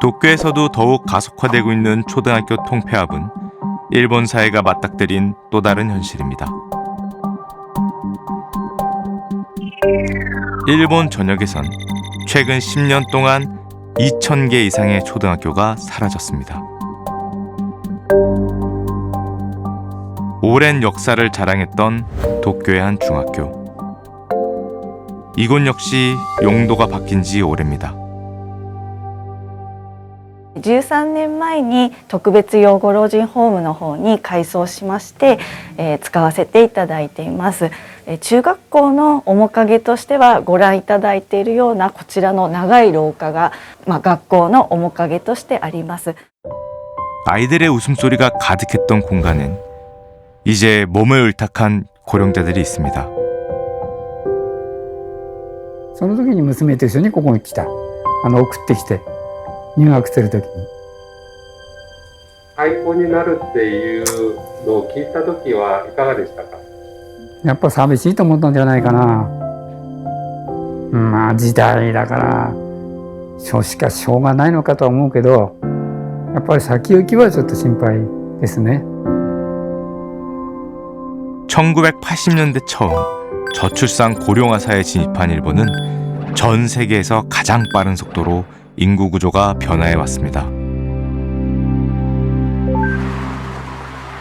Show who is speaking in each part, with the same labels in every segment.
Speaker 1: 도쿄에서도 더욱 가속화되고 있는 초등학교 통폐합은 일본 사회가 맞닥뜨린 또 다른 현실입니다. 일본 전역에선 최근 10년 동안 2,000개 이상의 초등학교가 사라졌습니다. 오랜 역사를 자랑했던 도쿄의 한 중학교. 이곳 역시 용도가 바뀐 지 오래입니다.
Speaker 2: 13年前に特別養護老人ホームの方に改装しまして、使わせていただいています。中学校の面影としてはご覧いただいているようなこちらの長い廊下が、学校の面影としてあります。
Speaker 1: 아이들의 웃음소리가 가득했던 공간엔 이제 몸을 을탁한 고령자들이 있습니다.
Speaker 3: その時に娘と一緒にここに来た。送ってきて入学する時に。
Speaker 4: 廃校になるっていうのを聞いた時はいかがでしたか？
Speaker 3: やっぱ寂しいと思ったんじゃないかな。まあ時代だからしかしょうがないのかとは思うけど、やっぱり先行きはちょっと心配ですね。
Speaker 1: 1980년대 처음 저출산 고령화 사회에 진입한 일본은 전 세계에서 가장 빠른 속도로 인구 구조가 변화해 왔습니다.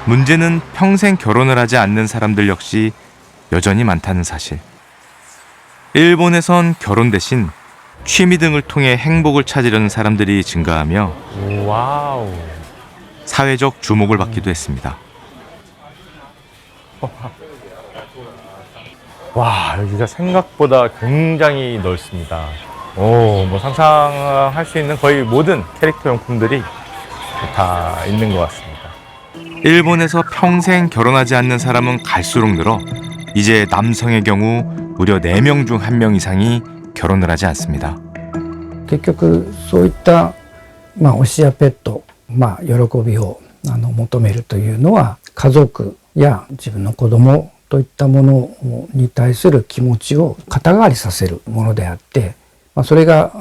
Speaker 1: 문제는 평생 결혼을 하지 않는 사람들 역시 여전히 많다는 사실. 일본에선 결혼 대신 취미 등을 통해 행복을 찾으려는 사람들이 증가하며
Speaker 5: 와우.
Speaker 1: 사회적 주목을 받기도 했습니다.
Speaker 5: 와, 여기가 생각보다 굉장히 넓습니다. 뭐 상상할 수 있는 거의 모든 캐릭터 용품들이 다 있는 것 같습니다.
Speaker 1: 일본에서 평생 결혼하지 않는 사람은 갈수록 늘어 이제 남성의 경우 무려 4명 중 1명 이상이 결혼을 하지 않습니다.
Speaker 3: 結局そういった、推しやペット、喜びを求めるというのは家族や自分の子供といったものに対する気持ちを肩代わりさせるものであって、それが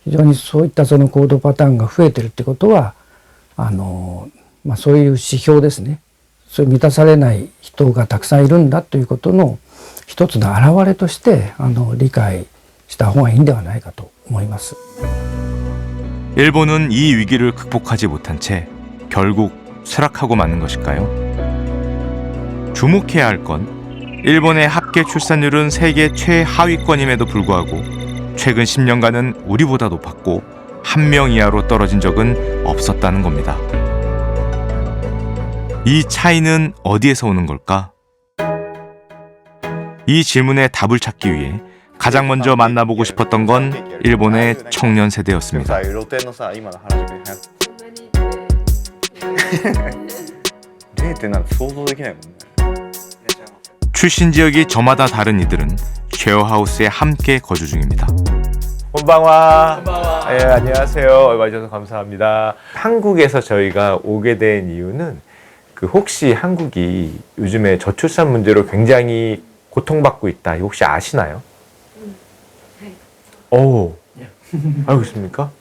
Speaker 3: 非常にそういったその行動パターンが増えてるってことはそういう指標ですね。そういう満たされない人がたくさんいるんだということの一つの表れとして理解した方がいいんではないかと思います。
Speaker 1: 일본은 이 위기를 극복하지 못한 채 결국 쇠락하고 마는 것일까요? 주목해야 할 건 일본의 합계 출산율은 세계 최하위권임에도 불구하고 최근 10년간은 우리보다 높았고 1명 이하로 떨어진 적은 없었다는 겁니다. 이 차이는 어디에서 오는 걸까? 이 질문에 답을 찾기 위해 가장 먼저 만나보고 싶었던 건 일본의 청년 세대였습니다. 출신 지역이 저마다 다른 이들은 쉐어하우스에 함께 거주 중입니다.
Speaker 5: 곤방와. 예, 안녕하세요. 와주셔서 감사합니다. 한국에서 저희가 오게 된 이유는 혹시 한국이 요즘에 저출산 문제로 굉장히 고통받고 있다. 혹시 아시나요? 오, 알고 있습니까?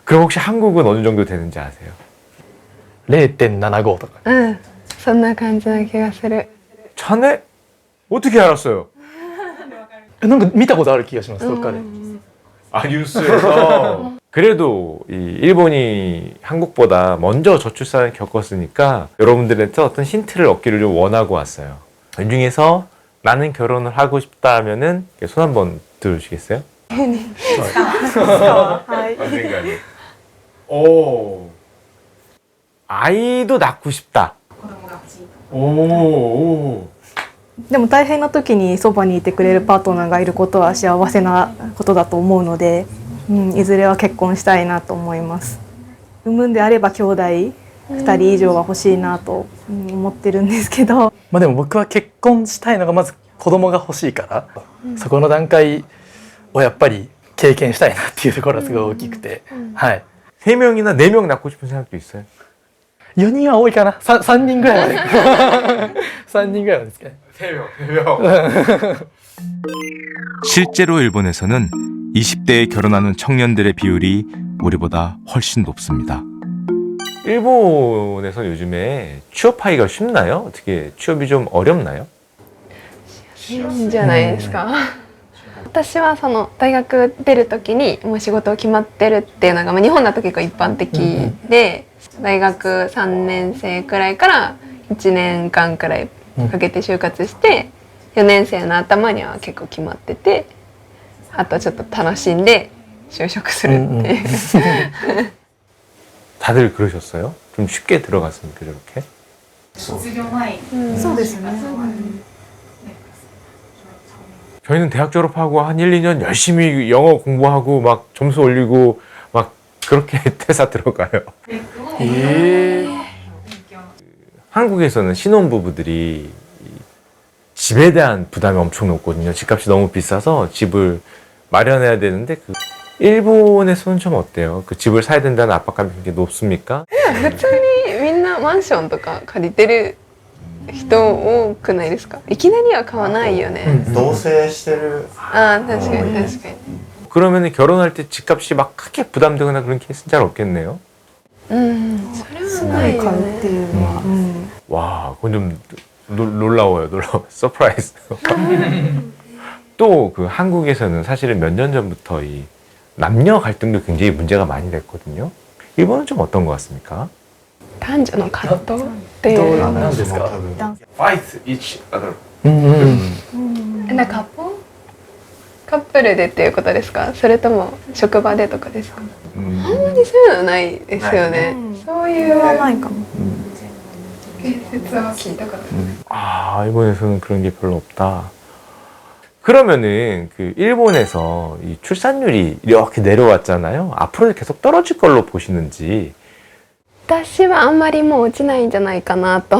Speaker 5: 그럼 혹시 한국은 어느 정도 되는지 아세요?
Speaker 3: 0.75とか。
Speaker 6: そんな感じな気がする。
Speaker 5: 자네? 어떻게 알았어요?
Speaker 3: なんか見たことある気がします。どっかで。
Speaker 5: 아, 뉴스에서. 그래도 이 일본이 한국보다 먼저 저출산을 겪었으니까 여러분들한테 어떤 힌트를 얻기를 좀 원하고 왔어요. 이 중에서 나는 결혼을 하고 싶다 하면은 손 한번 들어주시겠어요? 오, 아이도 낳고 싶다. 오.
Speaker 6: でも大変な時にそばにいてくれるパートナーがいることは幸せなことだと思うので、いずれは結婚したいなと思います。産むんであれば兄弟2人以上は欲しいなと思ってるんですけど、
Speaker 7: でも僕は結婚したいのがまず子供が欲しいから、そこの段階をやっぱり経験したいなっていうところがすごい大きくて、はい。
Speaker 5: 3명이나 4명 낳고 싶은 생각도 있어요?
Speaker 7: 4人は多いかな。3人ぐらいまで。3人ぐらいまでですかね。
Speaker 5: 3명.
Speaker 1: 실제로 일본에서는 20대에 결혼하는 청년들의 비율이 우리보다 훨씬 높습니다.
Speaker 5: 일본에서 요즘에 취업하기가 쉽나요? 어떻게 취업이 좀 어렵나요?
Speaker 8: いいんじゃないですか。私はその大学出る時にもう仕事決まってるっていうのが、まあ、日本だと結構一般的で、大学3年生くらいから1年間くらいかけて就活して4年生の頭には結構決まってて、あとちょっと楽しんで就職するっていう。
Speaker 5: 다들 그러셨어요? 좀 쉽게 들어갔습니까, 저렇게?
Speaker 6: そうですね。
Speaker 5: 저희는 대학 졸업하고 한 1, 2년 열심히 영어 공부하고 막 점수 올리고 막 그렇게 퇴사 들어가요. 한국에서는 신혼부부들이 집에 대한 부담이 엄청 높거든요. 집값이 너무 비싸서 집을 마련해야 되는데 일본에서는 좀 어때요? 그 집을 사야 된다는 압박감이 굉장히 높습니까?
Speaker 8: 普通にみんなマンションとか借りてる人多くないですか？いきなりは買わないよね。
Speaker 9: 同棲してる。
Speaker 8: ああ、確かに確かに。
Speaker 5: 그러면 결혼할 때 집값이 막 크게 부담되거나 그런 케이스는 잘 없겠네요.
Speaker 8: それはないよ
Speaker 6: 買うって
Speaker 8: ね。
Speaker 6: いうのは。
Speaker 5: 와, 그건 좀 놀라워요. 서프라이즈. 또 그 한국에서는 사실은 몇 년 전부터 이 남녀 갈등도 굉장히 문제가 많이 됐거든요. 일본은 좀 어떤 것 같습니까?
Speaker 8: 男女の葛藤っていう。
Speaker 7: 何ですか？
Speaker 5: Fight each other.
Speaker 8: なんかカップルでっていうことですか？それとも職場でとかですか？あんまりそういうのないですよね。そういう
Speaker 6: はないかも。
Speaker 8: 言説は聞いたことない。
Speaker 5: 아, 일본에서는 그런 게 별로 없다. 그러면은 그 일본에서 이 출산율이 이렇게 내려왔잖아요. 앞으로 계속 떨어질 걸로 보시는지.
Speaker 8: 私はあんまりもう落ちないんじゃないかなと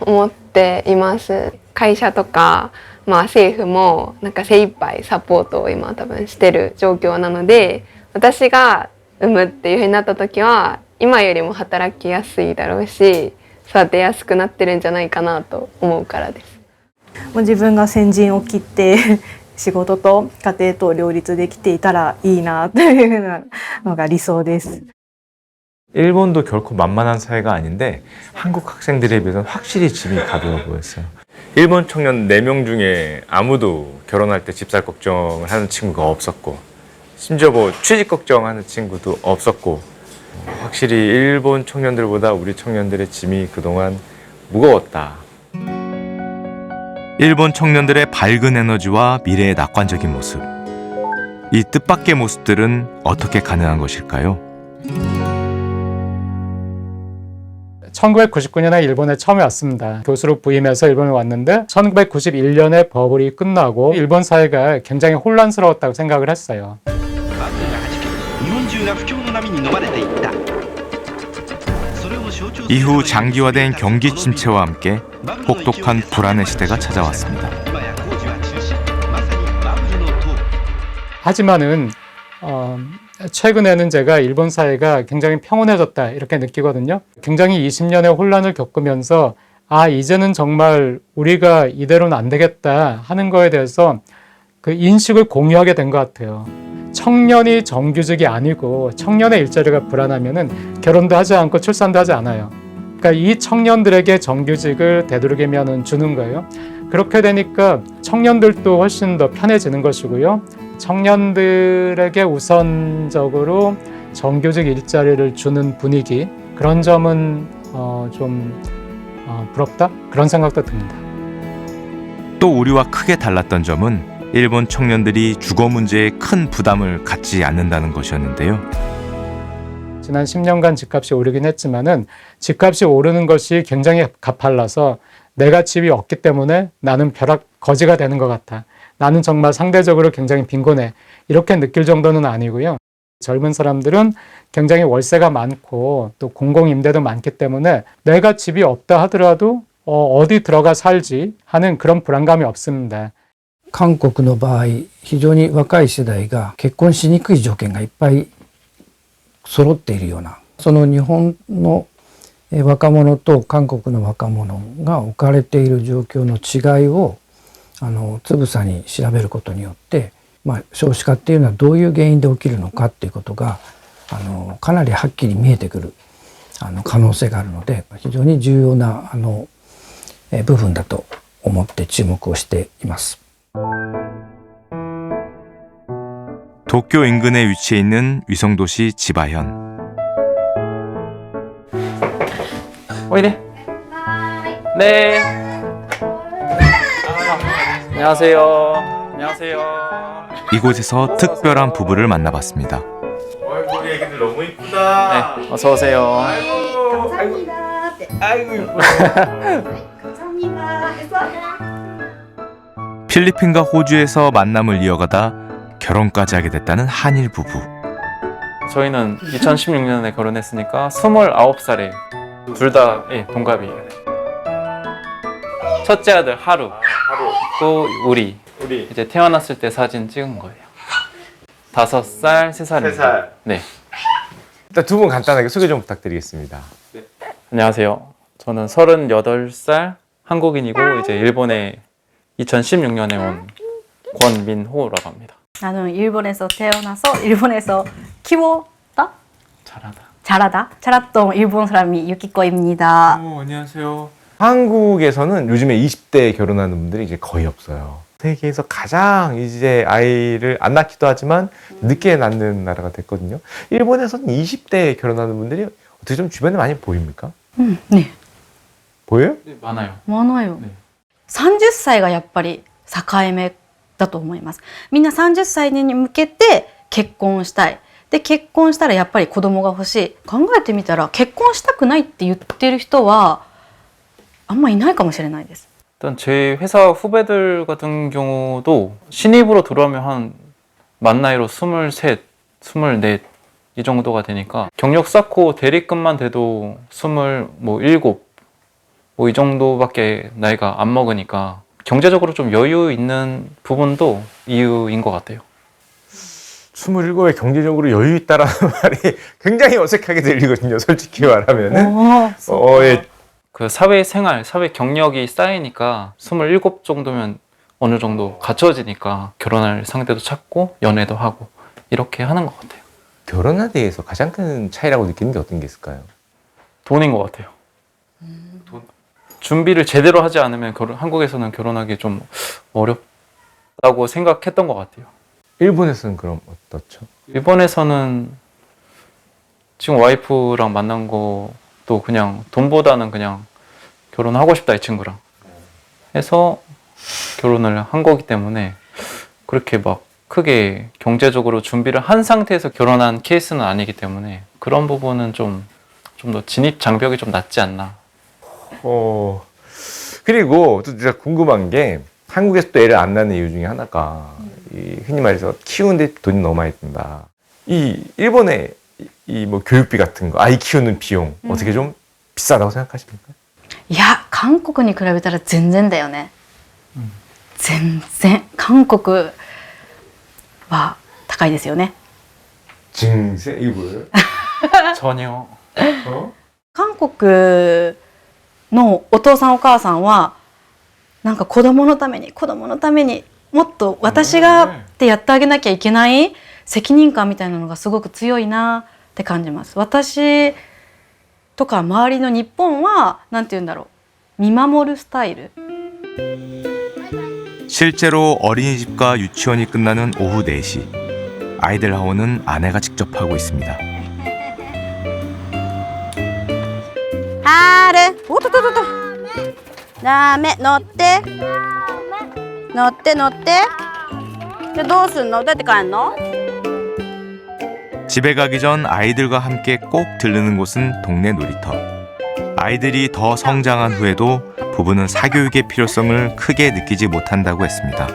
Speaker 8: 思っています。会社とか、まあ、政府もなんか精一杯サポートを今多分してる状況なので、私が産むっていうふうになった時は今よりも働きやすいだろうし、育てやすくなってるんじゃないかなと思うからです。
Speaker 6: もう自分が先陣を切って仕事と家庭と両立できていたらいいなというのが理想です。
Speaker 5: 일본도 결코 만만한 사회가 아닌데 한국 학생들에 비해서는 확실히 짐이 가벼워 보였어요. 일본 청년 4명 중에 아무도 결혼할 때 집 살 걱정을 하는 친구가 없었고 심지어 뭐 취직 걱정하는 친구도 없었고 확실히 일본 청년들보다 우리 청년들의 짐이 그동안 무거웠다.
Speaker 1: 일본 청년들의 밝은 에너지와 미래의 낙관적인 모습. 이 뜻밖의 모습들은 어떻게 가능한 것일까요?
Speaker 10: 1999년에 일본에 처음에 왔습니다. 교수로 부임해서 일본에 왔는데 1991년에 버블이 끝나고 일본 사회가 굉장히 혼란스러웠다고 생각을 했어요.
Speaker 1: 이후 장기화된 경기 침체와 함께 혹독한 불안의 시대가 찾아왔습니다.
Speaker 10: 하지만은 최근에는 제가 일본 사회가 굉장히 평온해졌다 이렇게 느끼거든요. 굉장히 20년의 혼란을 겪으면서 아 이제는 정말 우리가 이대로는 안 되겠다 하는 거에 대해서 그 인식을 공유하게 된 것 같아요. 청년이 정규직이 아니고 청년의 일자리가 불안하면은 결혼도 하지 않고 출산도 하지 않아요. 그러니까 이 청년들에게 정규직을 되도록이면 주는 거예요. 그렇게 되니까 청년들도 훨씬 더 편해지는 것이고요. 청년들에게 우선적으로 정규직 일자리를 주는 분위기, 그런 점은 좀 부럽다? 그런 생각도 듭니다.
Speaker 1: 또 우리와 크게 달랐던 점은 일본 청년들이 주거 문제에 큰 부담을 갖지 않는다는 것이었는데요.
Speaker 10: 지난 10년간 집값이 오르긴 했지만은 집값이 오르는 것이 굉장히 가팔라서 내가 집이 없기 때문에 나는 벼락 거지가 되는 것 같아. 나는 정말 상대적으로 굉장히 빈곤해. 이렇게 느낄 정도는 아니고요. 젊은 사람들은 굉장히 월세가 많고 또 공공임대도 많기 때문에 내가 집이 없다 하더라도 어디 들어가 살지 하는 그런 불안감이 없습니다.
Speaker 3: 韓国の場合、非常に若い世代が結婚しにくい条件がいっぱい揃っているような、その日本の若者と韓国の若者が置かれている状況の違いをつぶさに調べることによって、少子化っていうのはどういう原因で起きるのかっていうことがかなりはっきり見えてくる可能性があるので、非常に重要な部分だと思って注目をしています。
Speaker 1: 도쿄 인근에 위치해 있는 위성도시 지바현.
Speaker 9: 오이래. 네. 안녕하세요. 안녕하세요.
Speaker 1: 이곳에서 특별한 부부를 만나봤습니다.
Speaker 5: 우리 애기들 너무 이쁘다.
Speaker 9: 네, 어서 오세요.
Speaker 1: 필리핀과 호주에서 만남을 이어가다 결혼까지 하게 됐다는 한일 부부.
Speaker 9: 저희는 2016년에 결혼했으니까 29살에 둘 다 동갑이에요. 첫째 아들 하루. 또 우리 이제 태어났을 때 사진 찍은 거예요. 5살, 3살입니다. 네.
Speaker 5: 일단 두 분 간단하게 소개 좀 부탁드리겠습니다.
Speaker 9: 안녕하세요. 저는 38살 한국인이고 이제 일본에 2016년에 온 권민호라고 합니다.
Speaker 11: 나는 일본에서 태어나서 일본에서 키웠다?
Speaker 9: 잘하다.
Speaker 11: 자랐던 일본 사람이 유키코입니다.
Speaker 5: 안녕하세요. 한국에서는 요즘에 20대에 결혼하는 분들이 이제 거의 없어요. 세계에서 가장 이제 아이를 안 낳기도 하지만 늦게 낳는 나라가 됐거든요. 일본에서는 20대에 결혼하는 분들이 어떻게 좀 주변에 많이 보입니까?
Speaker 11: 네.
Speaker 5: 보여요?
Speaker 9: 네, 많아요.
Speaker 11: 많아요.
Speaker 9: 네.
Speaker 11: 30歳がやっぱり境目だと思います。みんな30歳に向けて結婚したい。で、結婚したらやっぱり子供が欲しい。考えてみたら結婚したくないって言ってる人はあんまいないかもしれないです。
Speaker 9: 일단 제 회사 후배들 같은 경우도 신입으로 들어오면 한 만 나이로 23, 24 이 정도가 되니까 경력 쌓고 대리급만 돼도 27, 뭐 이 정도밖에 나이가 안 먹으니까 경제적으로 좀 여유 있는 부분도 이유인 것 같아요.
Speaker 5: 27에 경제적으로 여유 있다라는 말이 굉장히 어색하게 들리거든요. 솔직히 말하면은. 예.
Speaker 9: 그 사회생활, 사회 경력이 쌓이니까 27 정도면 어느 정도 갖춰지니까 결혼할 상대도 찾고 연애도 하고 이렇게 하는 것 같아요.
Speaker 5: 결혼에 대해서 가장 큰 차이라고 느끼는 게 어떤 게 있을까요?
Speaker 9: 돈인 것 같아요. 돈. 준비를 제대로 하지 않으면 한국에서는 결혼하기 좀 어렵다고 생각했던 것 같아요.
Speaker 5: 일본에서는 그럼 어떻죠?
Speaker 9: 일본에서는 지금 와이프랑 만난 것도 그냥 돈보다는 그냥 결혼하고 싶다 이 친구랑 해서 결혼을 한 거기 때문에 그렇게 막 크게 경제적으로 준비를 한 상태에서 결혼한 케이스는 아니기 때문에 그런 부분은 좀 더 진입 장벽이 좀 낮지 않나.
Speaker 5: 그리고 또 진짜 궁금한 게 한국에서 또 애를 안 낳는 이유 중에 하나가 이 흔히 말해서 키우는데 돈이 너무 많이 든다. 이 일본의 이 뭐 교육비 같은 거, 아이 키우는 비용 어떻게 좀 비싸다고 생각하십니까?
Speaker 11: いや、韓国に比べたら全然だよね。全然韓国は高いですよね。
Speaker 5: 증세 이게 뭐예요?
Speaker 9: 전혀.
Speaker 11: 韓国のお父さんお母さんはなんか子供のためにもっと私がってやってあげなきゃいけない責任感みたいなのがすごく強いなって感じます。私とか周りの日本はなんて言うんだろう、見守るスタイル。
Speaker 1: 실제로 어린이집과 유치원이 끝나는 오후 4시. 아이들 하원은 아내가 직접 하고 있습니다.
Speaker 12: あれおっとっとっとっとダメ乗って乗って乗ってじゃどうすんのどうやって帰んの
Speaker 1: 집에 가기 전 아이들과 함께 꼭 들르는 곳은 동네 놀이터. 아이들이 더 성장한 후에도 부부는 사교육의 필요성을 크게 느끼지 못한다고 했습니다.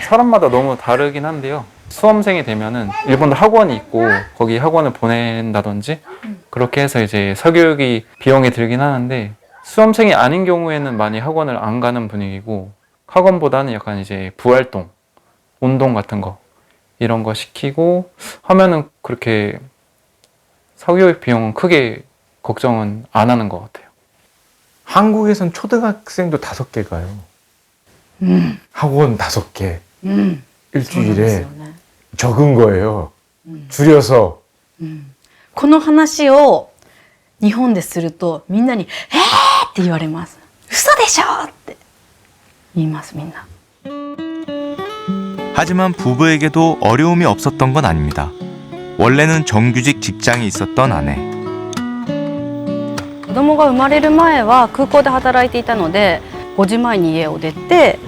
Speaker 9: 사람마다 너무 다르긴 한데요. 수험생이 되면은 일본도 학원이 있고 거기 학원을 보낸다든지 그렇게 해서 이제 사교육이 비용이 들긴 하는데 수험생이 아닌 경우에는 많이 학원을 안 가는 분위기고 학원보다는 약간 이제 부활동, 운동 같은 거 이런 거 시키고 하면은 그렇게 사교육 비용은 크게 걱정은 안 하는 것 같아요.
Speaker 5: 한국에선 초등학생도 5개 가요. 학원 5개. 일주일에 적은 거예요. 줄여서.
Speaker 11: この話を日本でするとみんなに「って言われます。嘘でしょって言いますみんな。
Speaker 1: 하지만 부부에게도 어려움이 없었던 건 아닙니다. 원래는 정규직 직장이 있었던 아내.
Speaker 11: 子供が生まれる前は空港で働いていたので5時前に家を出て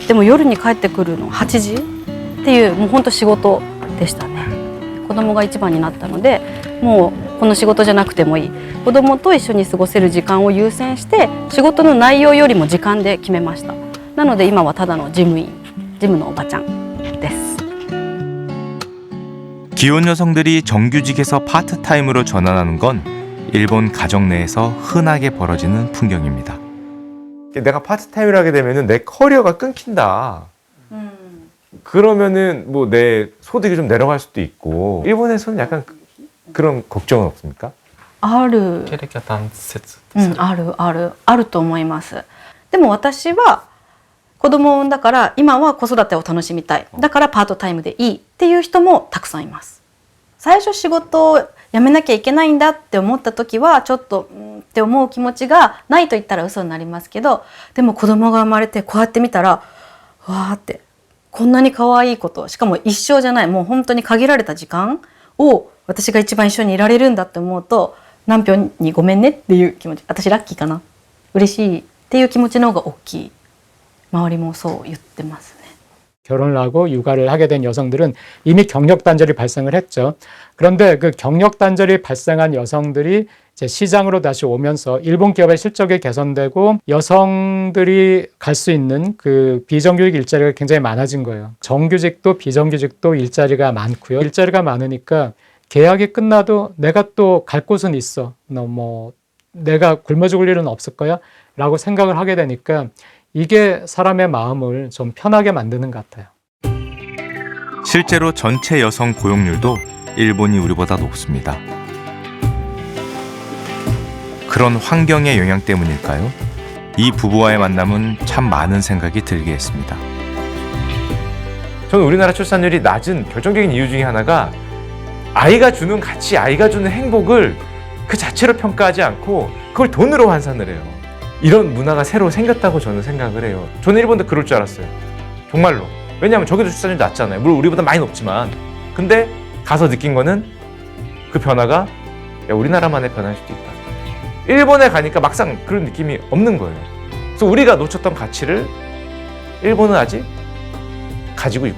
Speaker 11: でも夜に帰ってくるの8時っていうもう本当仕事でしたね。子供が一番になったのでもうこの仕事じゃなくてもいい子供と一緒に過ごせる時間を優先して仕事の内容よりも時間で決めました。なので今はただの事務員事務のおばちゃんです。
Speaker 1: 기혼 여성들이 정규직에서 파트타임으로 전환하는 건 일본 가정 내에서 흔하게 벌어지는 풍경입니다.
Speaker 5: 내가 파트타임을 하게 되면은 내 커리어가 끊긴다. 그러면은 뭐 내 소득이 좀 내려갈 수도 있고. 일본에서는 약간 그런 걱정은 없습니까?
Speaker 11: ある
Speaker 9: 캐릭터 단説
Speaker 11: あると思います。でも私は子供を産んだから今は子育てを楽しみたいだからパートタイムでいいっていう人もたくさんいます。最初仕事を辞めなきゃいけないんだって思った時はちょっとって思う気持ちがないと言ったら嘘になりますけどでも子供が生まれてこうやって見たらわーってこんなに可愛いことしかも一生じゃないもう本当に限られた時間を私が一番一緒にいられるんだって思うと何ぴょんにごめんねっていう気持ち私ラッキーかな嬉しいっていう気持ちの方が大きい周りもそう言ってますね。
Speaker 10: 결혼을 하고 육아를 하게 된 여성들은 이미 경력 단절이 발생을 했죠. 그런데 그 경력 단절이 발생한 여성들이 이제 시장으로 다시 오면서 일본 기업의 실적이 개선되고 여성들이 갈 수 있는 그 비정규직 일자리가 굉장히 많아진 거예요. 정규직도 비정규직도 일자리가 많고요. 일자리가 많으니까 계약이 끝나도 내가 또 갈 곳은 있어. 너 뭐 내가 굶어 죽을 일은 없을 거야? 라고 생각을 하게 되니까 이게 사람의 마음을 좀 편하게 만드는 것 같아요.
Speaker 1: 실제로 전체 여성 고용률도 일본이 우리보다 높습니다. 그런 환경의 영향 때문일까요? 이 부부와의 만남은 참 많은 생각이 들게 했습니다.
Speaker 5: 저는 우리나라 출산율이 낮은 결정적인 이유 중에 하나가 아이가 주는 가치, 아이가 주는 행복을 그 자체로 평가하지 않고 그걸 돈으로 환산을 해요. 이런 문화가 새로 생겼다고 저는 생각을 해요. 저는 일본도 그럴 줄 알았어요. 정말로. 왜냐하면 저기도 출산율이 낮잖아요. 물론 우리보다 많이 높지만. 근데 가서 느낀 거는 그 변화가 야, 우리나라만의 변화일 수도 있다. 일본에 가니까 막상 그런 느낌이 없는 거예요. 그래서 우리가 놓쳤던 가치를 일본은 아직 가지고 있고